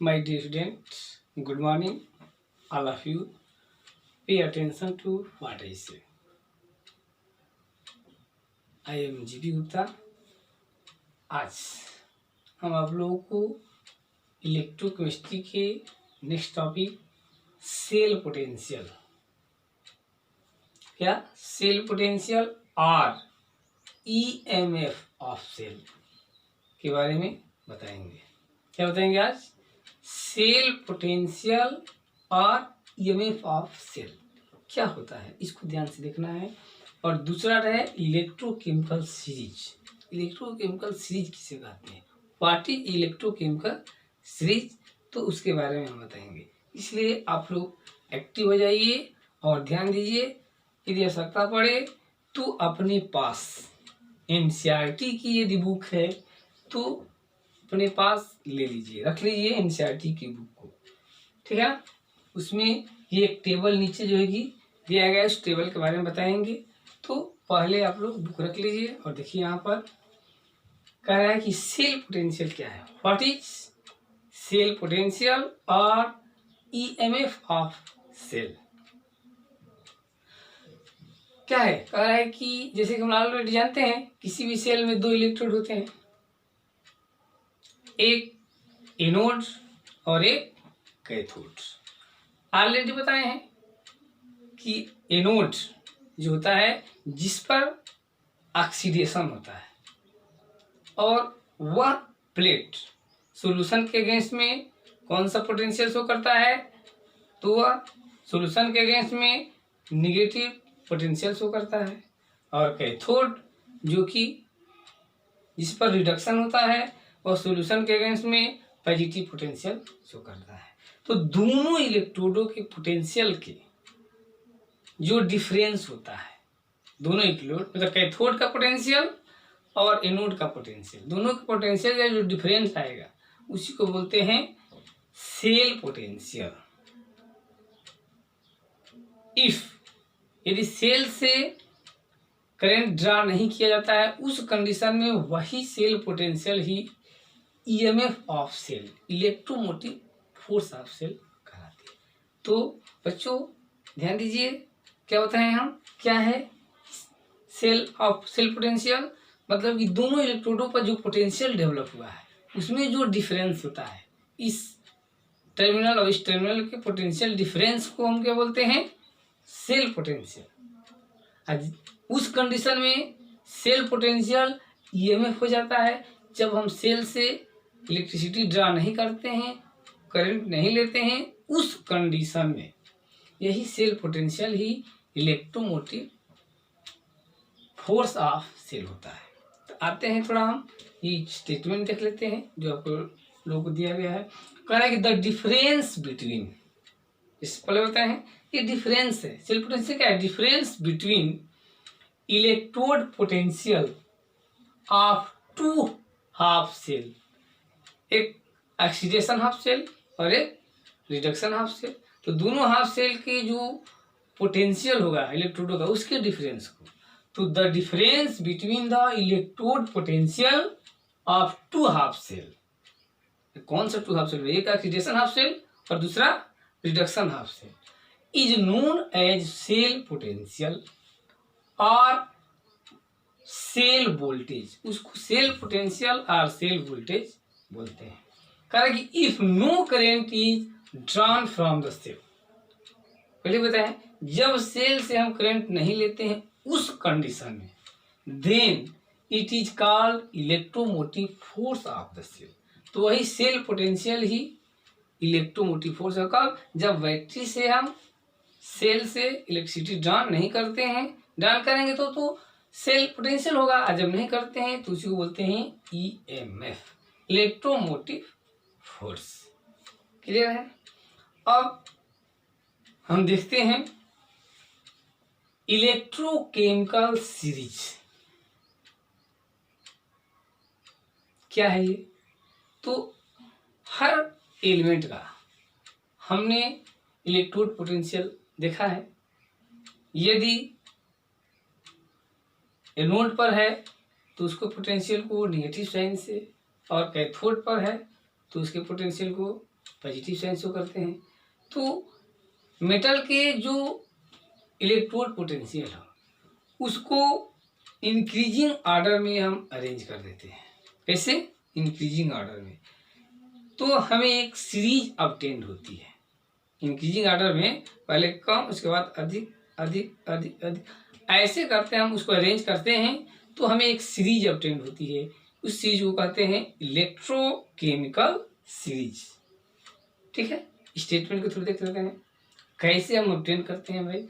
My dear students, good morning, all of you. Pay attention to what I say. I am GP Gupta. आज हम आप लोगों को electrochemistry के नेक्स्ट टॉपिक सेल पोटेंशियल, क्या cell potential और ईएमएफ ऑफ सेल के बारे में बताएंगे। क्या बताएंगे आज? सेल पोटेंशियल और ईएमएफ ऑफ सेल क्या होता है, इसको ध्यान से देखना है। और दूसरा है इलेक्ट्रोकेमिकल सीरीज। इलेक्ट्रोकेमिकल सीरीज किसे कहते हैं, व्हाट इज इलेक्ट्रोकेमिकल सीरीज, तो उसके बारे में हम बताएंगे। इसलिए आप लोग एक्टिव हो जाइए और ध्यान दीजिए। यदि आवश्यकता पड़े तो अपने पास एनसीईआरटी की यदि बुक है तो अपने पास ले लीजिए, रख लीजिए एनसीईआरटी की बुक को, ठीक है। उसमें ये एक टेबल नीचे जो है दिया गया है, उस टेबल के बारे में बताएंगे। तो पहले आप लोग बुक रख लीजिए और देखिए यहाँ पर कह रहा है कि सेल पोटेंशियल क्या है, व्हाट इज सेल पोटेंशियल और ईएमएफ ऑफ सेल क्या है। कह रहा है कि जैसे कि हम ऑलरेडी जानते हैं किसी भी सेल में दो इलेक्ट्रोड होते हैं, एक एनोड और एक कैथोड। ऑलरेडी बताए हैं कि एनोड जो होता है जिस पर ऑक्सीडेशन होता है और वह प्लेट सॉल्यूशन के अगेंस्ट में कौन सा पोटेंशियल शो करता है, तो वह सॉल्यूशन के अगेंस्ट में निगेटिव पोटेंशियल शो करता है। और कैथोड जो कि जिस पर रिडक्शन होता है और सॉल्यूशन के अगेंस्ट में पॉजिटिव पोटेंशियल शो करता है। तो दोनों इलेक्ट्रोडों के पोटेंशियल के जो डिफरेंस होता है, दोनों इलेक्ट्रोड मतलब कैथोड का पोटेंशियल और एनोड का पोटेंशियल, दोनों के पोटेंशियल का जो डिफरेंस आएगा उसी को बोलते हैं सेल पोटेंशियल। इफ यदि सेल से करंट ड्रा नहीं किया जाता है उस कंडीशन में वही सेल पोटेंशियल ही EMF of cell, electromotive force of cell कहलाती है। तो बच्चों ध्यान दीजिए, क्या बताएं हम, क्या है सेल पोटेंशियल, मतलब कि दोनों इलेक्ट्रोडों पर जो पोटेंशियल डेवलप हुआ है उसमें जो डिफरेंस होता है, इस टर्मिनल और इस टर्मिनल के पोटेंशियल डिफरेंस को हम क्या बोलते हैं, सेल पोटेंशियल। उस कंडीशन में सेल पोटेंशियल ईएमएफ हो जाता है जब हम सेल से इलेक्ट्रिसिटी ड्रा नहीं करते हैं, करंट नहीं लेते हैं, उस कंडीशन में यही सेल पोटेंशियल ही इलेक्ट्रोमोटिव फोर्स ऑफ सेल होता है। तो आते हैं थोड़ा हम ये स्टेटमेंट देख लेते हैं जो आपको लोगों को दिया गया है। कह रहा है कि द डिफरेंस बिटवीन, इस पहले बताए हैं ये डिफरेंस है, सेल पोटेंशियल क्या है, difference between electrode potential of two half cell, एक ऑक्सीडेशन हाफ सेल और एक रिडक्शन हाफ सेल। तो दोनों हाफ सेल के जो पोटेंशियल होगा इलेक्ट्रोडों का उसके डिफरेंस को, तो the difference between the electrode potential of two half cell, कौन सा टू हाफ सेल, एक ऑक्सीडेशन हाफ सेल और दूसरा reduction half cell, is known as cell potential और सेल वोल्टेज, उसको सेल पोटेंशियल और सेल वोल्टेज बोलते हैं। कारण कि if no current is drawn from the cell, पहले बताया जब सेल से हम करंट नहीं लेते हैं उस कंडीशन में, then it is called electromotive force of the cell. तो वही सेल पोटेंशियल ही इलेक्ट्रोमोटिव फोर्स है। कब, जब बैटरी से हम सेल से इलेक्ट्रिसिटी ड्रॉ नहीं करते हैं, ड्रॉ करेंगे तो सेल पोटेंशियल होगा, और जब नहीं करते हैं तो उसी को बोलते हैं ईएमएफ, इलेक्ट्रोमोटिव फोर्स। क्लियर है। अब हम देखते हैं इलेक्ट्रोकेमिकल सीरीज क्या है ये। तो हर एलिमेंट का हमने इलेक्ट्रोड पोटेंशियल देखा है। यदि एनोड पर है तो उसको पोटेंशियल को नेगेटिव साइन से, और कैथोड पर है तो उसके पोटेंशियल को पॉजिटिव साइन शो करते हैं। तो मेटल के जो इलेक्ट्रोड पोटेंशियल है उसको इंक्रीजिंग ऑर्डर में हम अरेंज कर देते हैं। कैसे? इंक्रीजिंग ऑर्डर में। तो हमें एक सीरीज ऑब्टेन्ड होती है इंक्रीजिंग ऑर्डर में, पहले कम उसके बाद अधिक अधिक अधिक अधिक, ऐसे करते हैं हम उसको अरेंज करते हैं तो हमें एक सीरीज ऑब्टेन्ड होती है। उस सीरीज को कहते हैं इलेक्ट्रोकेमिकल सीरीज। ठीक है, स्टेटमेंट को थोड़ी देख लेते हैं कैसे हम ऑब्टेन करते हैं भाई।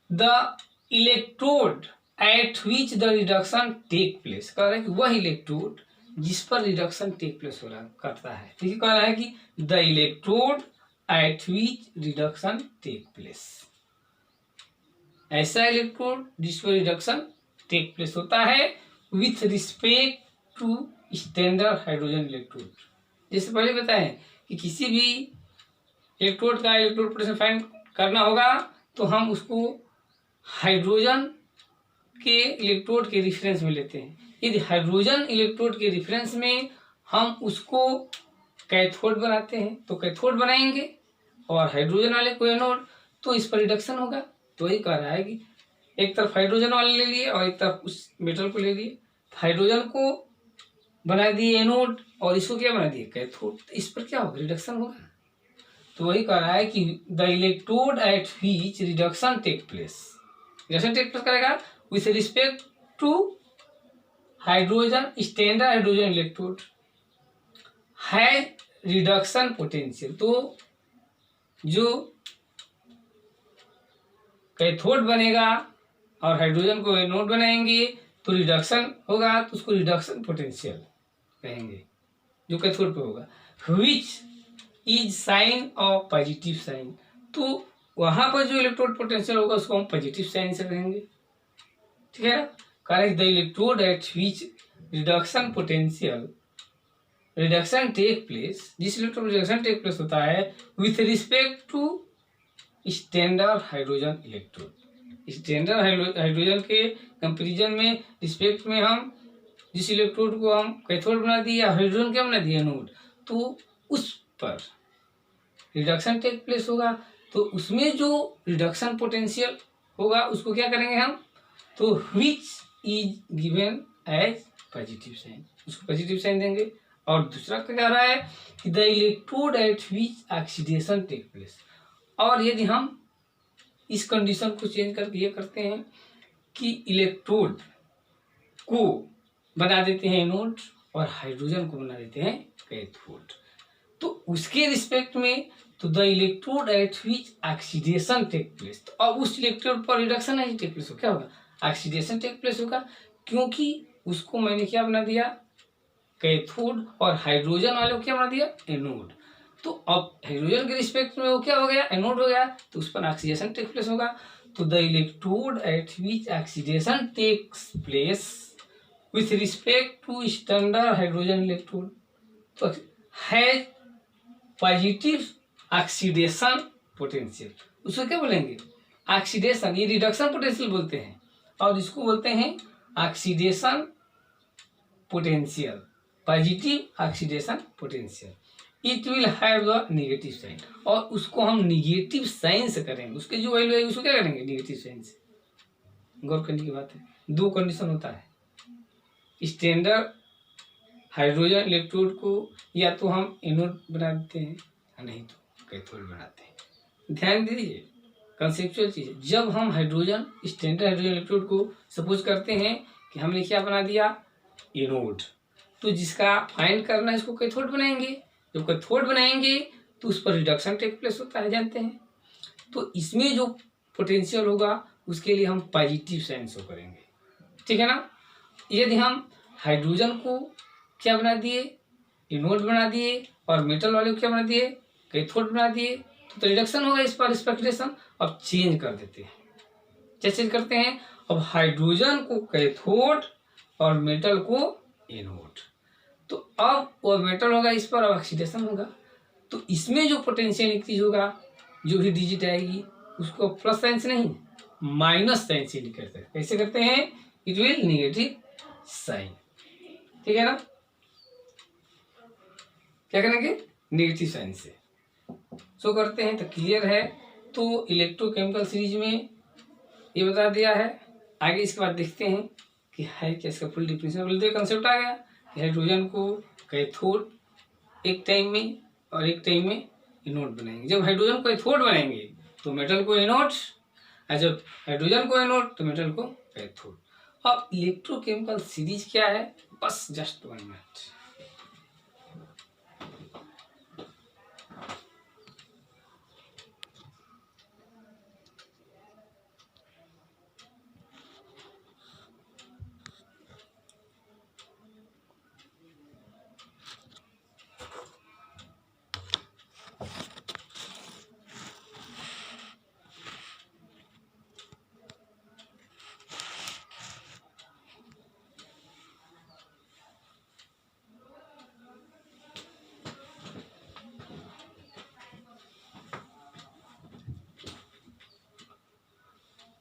The electrode at which the reduction take place, कह रहा है कि वह इलेक्ट्रोड जिस पर रिडक्शन टेक प्लेस हो रहा करता है। ठीक है, कह रहा है कि the electrode at which reduction take place, ऐसा इलेक्ट्रोड जिस पर रिडक्शन टेक प्लेस होता है with respect to standard hydrogen electrode. जैसे पहले बताएं कि किसी भी इलेक्ट्रोड का इलेक्ट्रोड पोटेंशियल फाइंड करना होगा तो हम उसको हाइड्रोजन के इलेक्ट्रोड के रेफरेंस में लेते हैं। यदि हाइड्रोजन इलेक्ट्रोड के रेफरेंस में हम उसको कैथोड बनाते हैं तो कैथोड बनाएंगे और हाइड्रोजन वाले को एनोड, तो इस पर रिडक्शन होगा। तो वही कह रहा है कि एक तरफ हाइड्रोजन वाले ले लिए और एक तरफ उस मेटल को ले लिए, हाइड्रोजन को बना दिए एनोड और इसको क्या बना दिए कैथोड, तो इस पर क्या होगा रिडक्शन होगा। तो वही कह रहा है कि the electrode at which reduction take place, reduction take place करेगा with respect to hydrogen standard hydrogen electrode है रिडक्शन पोटेंशियल। तो जो कैथोड बनेगा और हाइड्रोजन को एनोड बनाएंगे तो रिडक्शन होगा, तो उसको रिडक्शन पोटेंशियल कहेंगे जो कैथोड पे होगा। Which is sign of positive sign, तो वहां पर जो इलेक्ट्रोड पोटेंशियल होगा उसको हम पॉजिटिव साइन से कहेंगे। ठीक है ना, correct. The electrode at which reduction potential reduction take place, जिस इलेक्ट्रोड रिडक्शन टेक प्लेस होता है with respect to standard hydrogen electrode, standard hydrogen के कंपेरिजन में रिस्पेक्ट में हम जिस इलेक्ट्रोड को हम कैथोड बना दिए या हाइड्रोजन क्या बना दिया एनोड, तो उस पर रिडक्शन टेक प्लेस होगा। तो उसमें जो रिडक्शन पोटेंशियल होगा उसको क्या करेंगे हम, तो which is given as positive sign, उसको पॉजिटिव साइन देंगे। और दूसरा क्या कह रहा है कि the electrode at which oxidation take place, और यदि हम इस कंडीशन को चेंज करके ये करते हैं कि इलेक्ट्रोड को बना देते हैं एनोड और हाइड्रोजन को बना देते हैं कैथोड, तो उसके रिस्पेक्ट में तो the electrode at which oxidation take place, तो अब उस इलेक्ट्रोड पर रिडक्शन नहीं टेक प्लेस हो, क्या होगा ऑक्सीडेशन टेक प्लेस होगा, क्योंकि उसको मैंने क्या बना दिया कैथोड और हाइड्रोजन वाले को क्या बना दिया एनोड। तो अब हाइड्रोजन के रिस्पेक्ट में वो क्या हो गया एनोड हो गया, तो उस पर ऑक्सीडेशन टेक प्लेस होगा। तो the electrode at which oxidation takes place with respect to standard hydrogen electrode तो हैज पॉजिटिव ऑक्सीडेशन पोटेंशियल, उसको क्या बोलेंगे ऑक्सीडेशन, ये रिडक्शन पोटेंशियल बोलते हैं और इसको बोलते हैं oxidation potential, positive oxidation potential. It will have the negative sign, और उसको हम निगेटिव साइन से करेंगे, उसके जो वैल्यू है उसको क्या करेंगे नेगेटिव साइन से। गौर करने की बात है, दो कंडीशन होता है, स्टैंडर्ड हाइड्रोजन इलेक्ट्रोड को या तो हम एनोड बना देते हैं या नहीं तो कैथोड बनाते हैं। ध्यान दीजिए कंसेप्चुअल चीज, जब हम हाइड्रोजन स्टैंडर्ड हाइड्रोजन इलेक्ट्रोड को सपोज करते हैं कि हमने क्या बना दिया एनोड, तो जिसका फाइंड करना है इसको कैथोड बनाएंगे, जब कैथोड बनाएंगे तो उस पर रिडक्शन टेक प्लेस होता है जानते हैं, तो इसमें जो पोटेंशियल होगा उसके लिए हम पॉजिटिव साइन शो करेंगे। ठीक है ना, यदि हम हाइड्रोजन को क्या बना दिए एनोड बना दिए और मेटल वाले को क्या बना दिए कैथोड बना दिए, तो रिडक्शन होगा इस पर स्पेक्ट्रेशन। अब चेंज कर देते हैं, क्या चेंज करते हैं, अब हाइड्रोजन को कैथोड और मेटल को एनोड, तो अब वो मेटल होगा इस पर ऑक्सीडेशन होगा, तो इसमें जो पोटेंशियल इंक्रीज होगा जो भी डिजिट आएगी उसको प्लस साइन से नहीं माइनस साइन से इंडिकेट करते हैं। कैसे करते हैं, इट विल नेगेटिव साइन। ठीक है ना, क्या करेंगे नेगेटिव साइन से शो करते हैं। तो क्लियर है। तो इलेक्ट्रोकेमिकल सीरीज में ये बता दिया है। आगे इसके बाद देखते हैं कि है क्या इसका फुल डिफिनेशन। बोलते कंसेप्ट आ गया कि हाइड्रोजन को कैथोड एक टाइम में और एक टाइम में एनोड बनाएंगे। जब हाइड्रोजन को कैथोड बनाएंगे तो मेटल को एनोड, और जब हाइड्रोजन को एनोड तो मेटल को कैथोड। अब इलेक्ट्रोकेमिकल सीरीज क्या है, बस just 1 minute.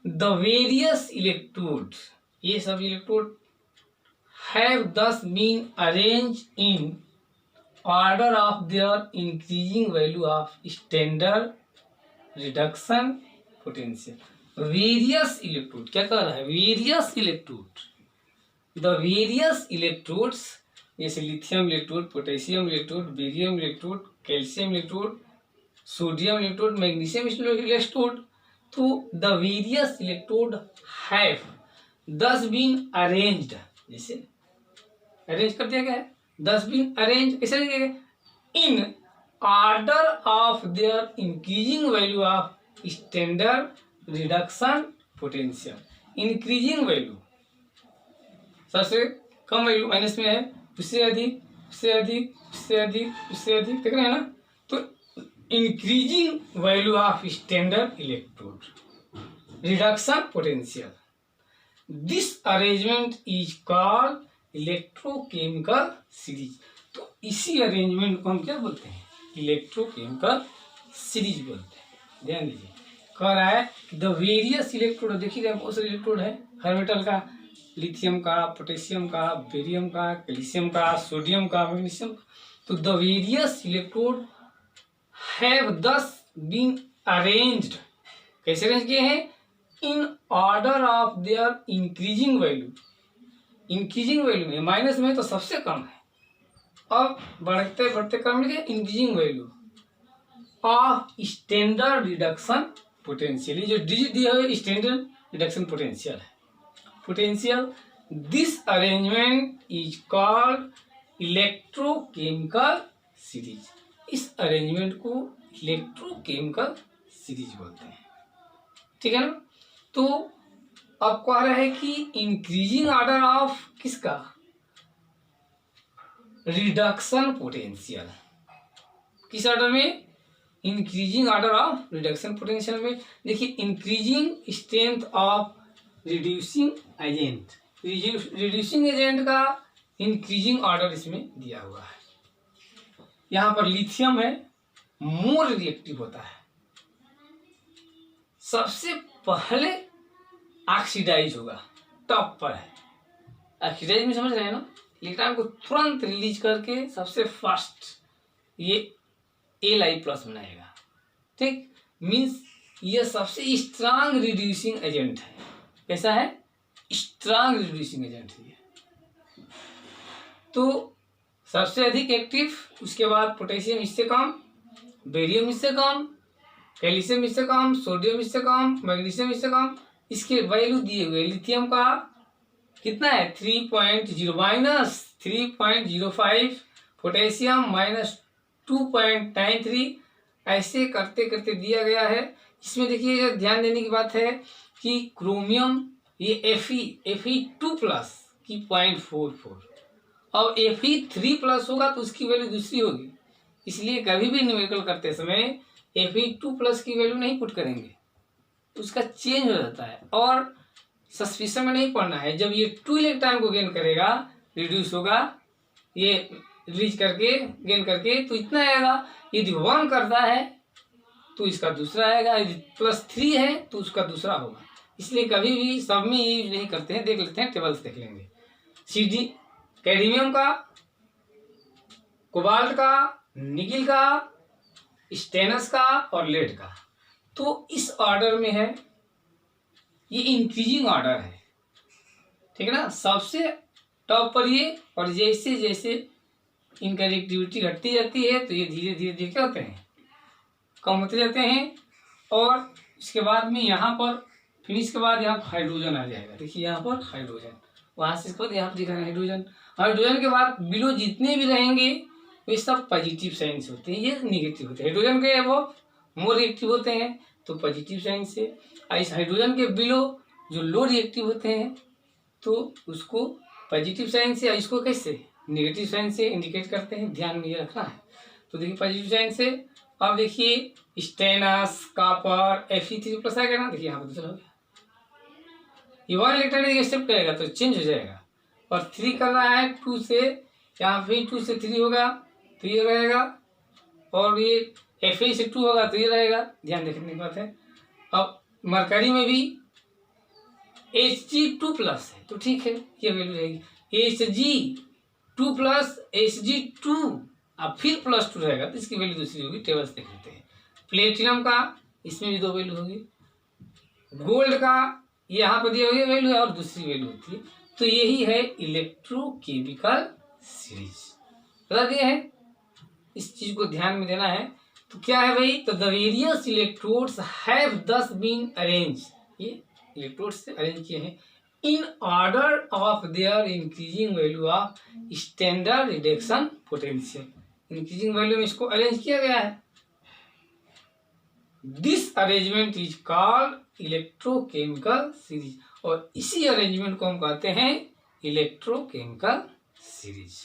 The various electrodes, ये सब electrode have thus been arranged in order of their increasing value of standard reduction potential. Various electrode क्या कर रहा है, various electrode, the various electrodes जैसे lithium electrode, potassium electrode, barium electrode, calcium electrode, sodium electrode, magnesium electrode. तो the various electrode have दस been arranged, जैसे arrange कर दिया गया है, दस बीन अरेंज कैसे किया गया, इन order of their increasing value of standard reduction potential. Increasing value सबसे कम वैल्यू माइनस में है, उससे अधिक, उससे अधिक, उससे अधिक, उससे अधिक, देख रहे हैं ना। तो increasing value of standard electrode reduction potential, this arrangement is called electrochemical series। तो इसी अरेंजमेंट को हम क्या बोलते हैं, इलेक्ट्रोकेमिकल सीरीज बोलते हैं। ध्यान दीजिए, कह रहा है द वेरियस इलेक्ट्रोड, देखिए बहुत सारे इलेक्ट्रोड है हर मेटल का, लिथियम का, पोटेशियम का, बेरियम का, कैल्शियम का, सोडियम का, मैग्नीशियम का। तो the various electrode have thus been arranged, कैसे अरेंज किए हैं, in order of their increasing value. Increasing value में माइनस में तो सबसे कम है, अब बढ़ते बढ़ते कम मिल गया increasing value of standard reduction potential. जो डिजिट दिया हुआ स्टैंडर्ड रिडक्शन पोटेंशियल है, potential. This arrangement is called electrochemical series. इस अरेंजमेंट को इलेक्ट्रोकेमिकल सीरीज बोलते हैं, ठीक है ना। तो अब कह रहा है कि इंक्रीजिंग ऑर्डर ऑफ किसका, रिडक्शन पोटेंशियल। किस ऑर्डर में, increasing order of reduction potential में। देखिए increasing strength of reducing agent, reducing agent का इंक्रीजिंग ऑर्डर इसमें दिया हुआ है। यहाँ पर लिथियम है, मोर रिएक्टिव होता है, सबसे पहले ऑक्सीडाइज होगा, टॉप पर है। ऑक्सीडाइज में समझ रहे हैं ना, इलेक्ट्रॉन को तुरंत रिलीज करके सबसे फास्ट ये Li+ बनाएगा, ठीक। मीन्स ये सबसे स्ट्रांग रिड्यूसिंग एजेंट है। कैसा है, स्ट्रांग रिड्यूसिंग एजेंट है। तो सबसे अधिक एक्टिव, उसके बाद पोटेशियम इससे कम, बेरियम इससे कम, कैल्शियम इससे कम, सोडियम इससे कम, मैग्नीशियम इससे कम। इसके वैल्यू दिए हुए, लिथियम का कितना है 3.0 माइनस 3.05, पोटेशियम -2.93, ऐसे करते करते दिया गया है। इसमें देखिए ध्यान देने की बात है कि क्रोमियम ये Fe2+ की 0.44, अब Fe3+ होगा तो उसकी वैल्यू दूसरी होगी। इसलिए कभी भी न्यूमेरिकल करते समय Fe2+ की वैल्यू नहीं पुट करेंगे, उसका चेंज हो जाता है। और सस्पिशन में नहीं पढ़ना है, जब ये 2 इलेक्ट्रॉन को गेन करेगा, रिड्यूस होगा, ये रिलीज करके गेन करके तो इतना आएगा। यदि 1 करता है तो इसका दूसरा आएगा, यदि +3 है तो उसका दूसरा होगा। इसलिए कभी भी सब में ये यूज नहीं करते हैं। देख लेते हैं, टेबल्स देख लेंगे। कैडमियम का, कोबाल्ट का, निकिल का, स्टेनस का और लेड का। तो इस ऑर्डर में है, ये इंक्रीजिंग ऑर्डर है, ठीक है ना, सबसे टॉप पर ये, और जैसे जैसे इनका रिएक्टिविटी घटती जाती है तो ये धीरे धीरे धीरे क्या होते हैं, कम होते जाते हैं। और इसके बाद में यहाँ पर फिनिश के बाद यहाँ हाइड्रोजन आ जाएगा। देखिए यहाँ पर हाइड्रोजन, वहां से इसके बाद यहाँ पर दिखा हाइड्रोजन। हाइड्रोजन के बाद बिलो जितने भी रहेंगे वे सब पॉजिटिव साइंस होते हैं, ये निगेटिव होते हैं। हाइड्रोजन के अबव मोर रिएक्टिव होते हैं तो पॉजिटिव साइंस से, और इस हाइड्रोजन के बिलो जो लो रिएक्टिव होते हैं तो उसको पॉजिटिव साइंस से, इसको कैसे नेगेटिव साइंस से इंडिकेट करते हैं, ध्यान में ये रखना है। तो देखिए पॉजिटिव साइंस से, अब देखिए स्टेनस, कॉपर, Fe3+ आएगा ना, देखिए यहाँ पर दूसरा हो गया, ये 1 इलेक्ट्रॉन एक्सेप्ट करेगा तो चेंज हो जाएगा, और 3 कर रहा है 2 से, यहाँ फिर 2 से 3 होगा तो ये रहेगा, और ये Fe से 2 होगा तो ये रहेगा, ध्यान देखने की बात है। अब मरकरी में भी Hg2+ है तो ठीक है, ये वैल्यू रहेगी Hg2+ Hg2, अब फिर +2 रहेगा तो इसकी वैल्यू दूसरी होगी, टेबल्स देख लेते हैं। प्लेटिनम का इसमें भी 2 वैल्यू होगी, गोल्ड का यहाँ पर दिया हुई वैल्यू है और दूसरी वैल्यू होती है। तो यही है इलेक्ट्रोकेमिकल सीरीज, बता दिया है, इस चीज को ध्यान में देना है। तो क्या है भाई, तो द वेरियस इलेक्ट्रोड्स हैव दस बीन अरेंज, ये इलेक्ट्रोड्स से अरेंज किए हैं in order of their increasing value of standard reduction potential. Increasing value में इसको अरेंज किया गया है। This arrangement is called electrochemical series, और इसी अरेंजमेंट को हम कहते हैं इलेक्ट्रोकेमिकल सीरीज।